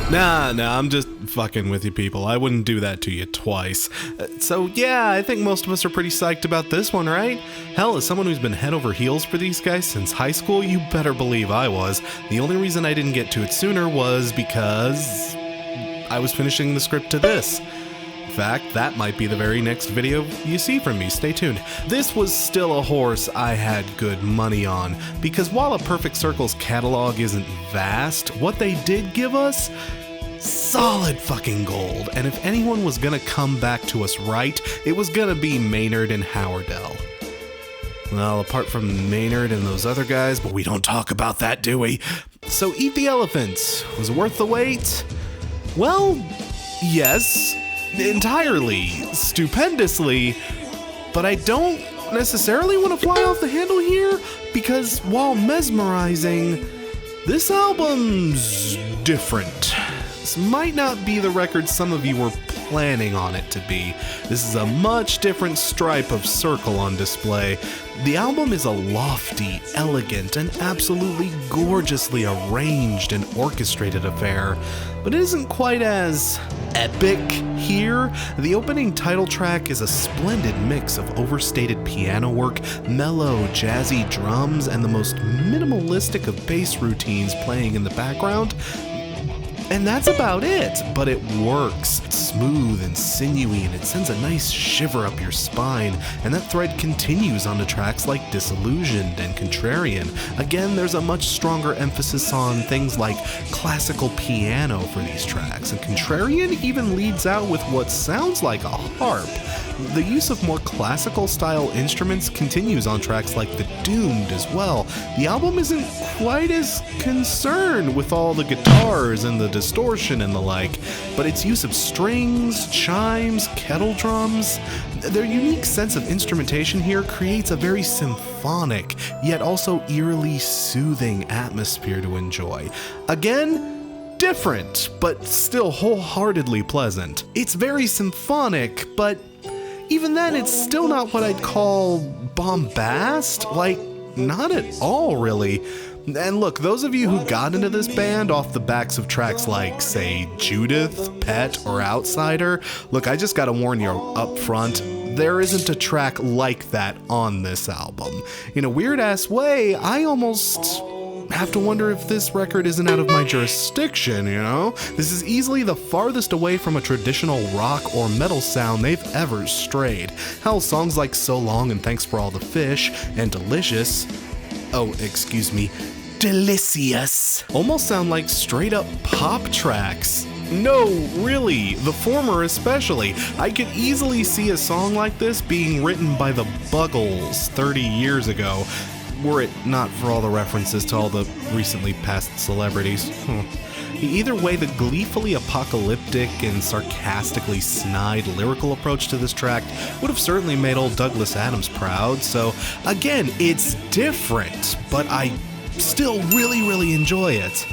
Nah, I'm just fucking with you people. I wouldn't do that to you twice. So yeah, I think most of us are pretty psyched about this one, right? Hell, as someone who's been head over heels for these guys since high school, you better believe I was. The only reason I didn't get to it sooner was because I was finishing the script to this. In fact, that might be the very next video you see from me. Stay tuned. This was still a horse I had good money on, because while A Perfect Circle's catalog isn't vast, what they did give us? Solid fucking gold. And if anyone was gonna come back to us right, it was gonna be Maynard and Howardell. Well, apart from Maynard and those other guys, but we don't talk about that, do we? So Eat the Elephant. Was it worth the wait? Well, yes. Entirely, stupendously, but I don't necessarily want to fly off the handle here, because while mesmerizing, this album's different. This might not be the record some of you were planning on it to be. This is a much different stripe of Circle on display. The album is a lofty, elegant, and absolutely gorgeously arranged and orchestrated affair, but it isn't quite as epic here. The opening title track is a splendid mix of overstated piano work, mellow, jazzy drums, and the most minimalistic of bass routines playing in the background. And that's about it, but it works. It's smooth and sinewy, and it sends a nice shiver up your spine, and that thread continues onto tracks like Disillusioned and Contrarian. Again, there's a much stronger emphasis on things like classical piano for these tracks, and Contrarian even leads out with what sounds like a harp. The use of more classical style instruments continues on tracks like The Doomed as well. The album isn't quite as concerned with all the guitars and the distortion and the like, but its use of strings, chimes, kettle drums, their unique sense of instrumentation here creates a very symphonic, yet also eerily soothing atmosphere to enjoy. Again, different, but still wholeheartedly pleasant. It's very symphonic, but even then, it's still not what I'd call bombast. Like, not at all, really. And look, those of you who got into this band off the backs of tracks like, say, Judith, Pet, or Outsider, look, I just gotta warn you up front, there isn't a track like that on this album. In a weird-ass way, I almost have to wonder if this record isn't out of my jurisdiction, you know? This is easily the farthest away from a traditional rock or metal sound they've ever strayed. Hell, songs like So Long and Thanks for All the Fish and Delicious, Delicious, almost sound like straight up pop tracks. No, really, the former especially. I could easily see a song like this being written by the Buggles 30 years ago, were it not for all the references to all the recently passed celebrities. Either way, the gleefully apocalyptic and sarcastically snide lyrical approach to this track would have certainly made old Douglas Adams proud, so again, it's different, but I still really enjoy it.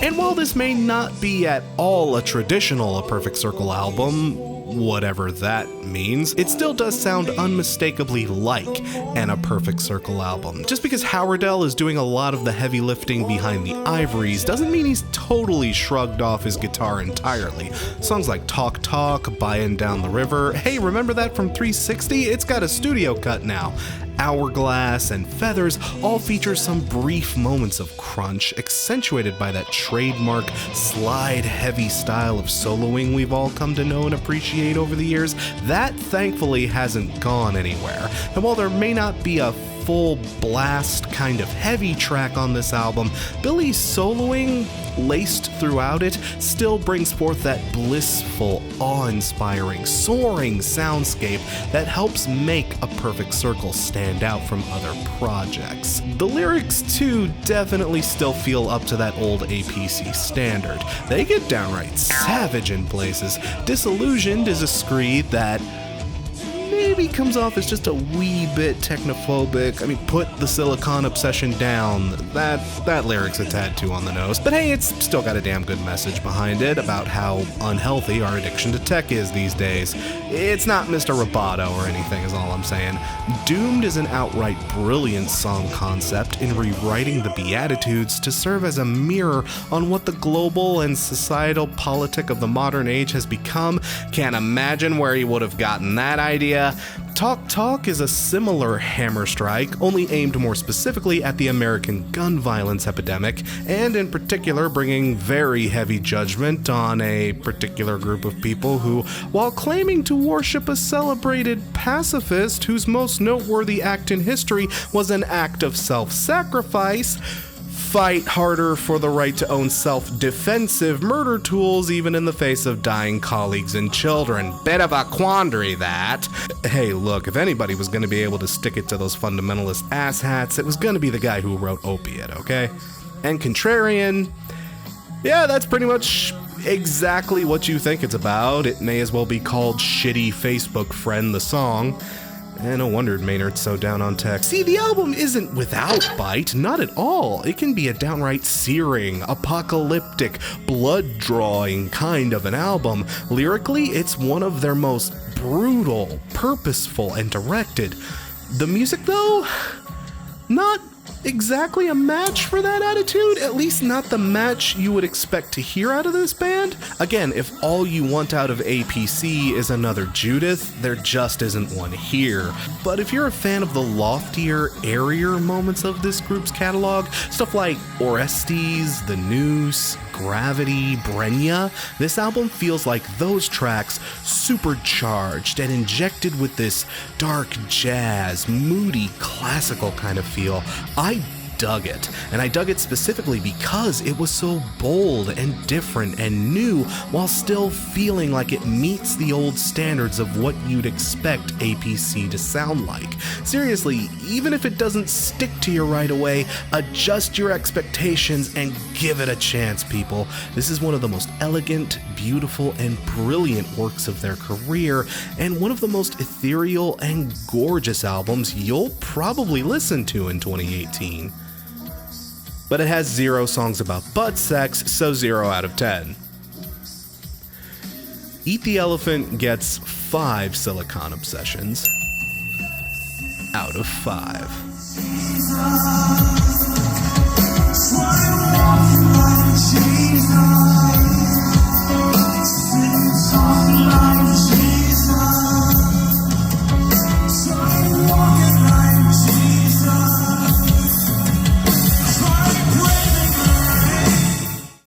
And while this may not be at all a traditional A Perfect Circle album, whatever that means, it still does sound unmistakably like an A Perfect Circle album. Just because Howardell is doing a lot of the heavy lifting behind the ivories doesn't mean he's totally shrugged off his guitar entirely. Songs like Talk Talk, Byin' Down the River, hey, remember that from 360? It's got a studio cut now. Hourglass and Feathers all feature some brief moments of crunch, accentuated by that trademark slide-heavy style of soloing we've all come to know and appreciate over the years. That thankfully hasn't gone anywhere. And while there may not be a full blast kind of heavy track on this album, Billy's soloing, laced throughout it, still brings forth that blissful, awe-inspiring, soaring soundscape that helps make A Perfect Circle stand out from other projects. The lyrics, too, definitely still feel up to that old APC standard. They get downright savage in places. Disillusioned is a screed that maybe comes off as just a wee bit technophobic. I mean, put the silicon obsession down. That lyric's a tad too on the nose. But hey, it's still got a damn good message behind it about how unhealthy our addiction to tech is these days. It's not Mr. Roboto or anything is all I'm saying. Doomed is an outright brilliant song concept in rewriting the Beatitudes to serve as a mirror on what the global and societal politic of the modern age has become. Can't imagine where he would have gotten that idea. Talk Talk is a similar hammer strike, only aimed more specifically at the American gun violence epidemic, and in particular bringing very heavy judgment on a particular group of people who, while claiming to worship a celebrated pacifist whose most noteworthy act in history was an act of self-sacrifice, fight harder for the right to own self-defensive murder tools even in the face of dying colleagues and children. Bit of a quandary, that. Hey, look, if anybody was going to be able to stick it to those fundamentalist asshats, it was going to be the guy who wrote Opiate, okay? And Contrarian, yeah, that's pretty much exactly what you think it's about. It may as well be called Shitty Facebook Friend, the song. And no wonder Maynard's so down on tech. See, the album isn't without bite, not at all. It can be a downright searing, apocalyptic, blood-drawing kind of an album. Lyrically, it's one of their most brutal, purposeful, and directed. The music, though, not exactly a match for that attitude, at least not the match you would expect to hear out of this band. Again, if all you want out of APC is another Judith, there just isn't one here. But if you're a fan of the loftier, airier moments of this group's catalog, stuff like Orestes, The Noose, Gravity, Brenya, this album feels like those tracks supercharged and injected with this dark jazz, moody, classical kind of feel. I dug it, and I dug it specifically because it was so bold and different and new while still feeling like it meets the old standards of what you'd expect APC to sound like. Seriously, even if it doesn't stick to you right away, adjust your expectations and give it a chance, people. This is one of the most elegant, beautiful, and brilliant works of their career, and one of the most ethereal and gorgeous albums you'll probably listen to in 2018. But it has 0 songs about butt sex, so 0 out of 10. Eat the Elephant gets 5 silicon obsessions out of 5. Jesus.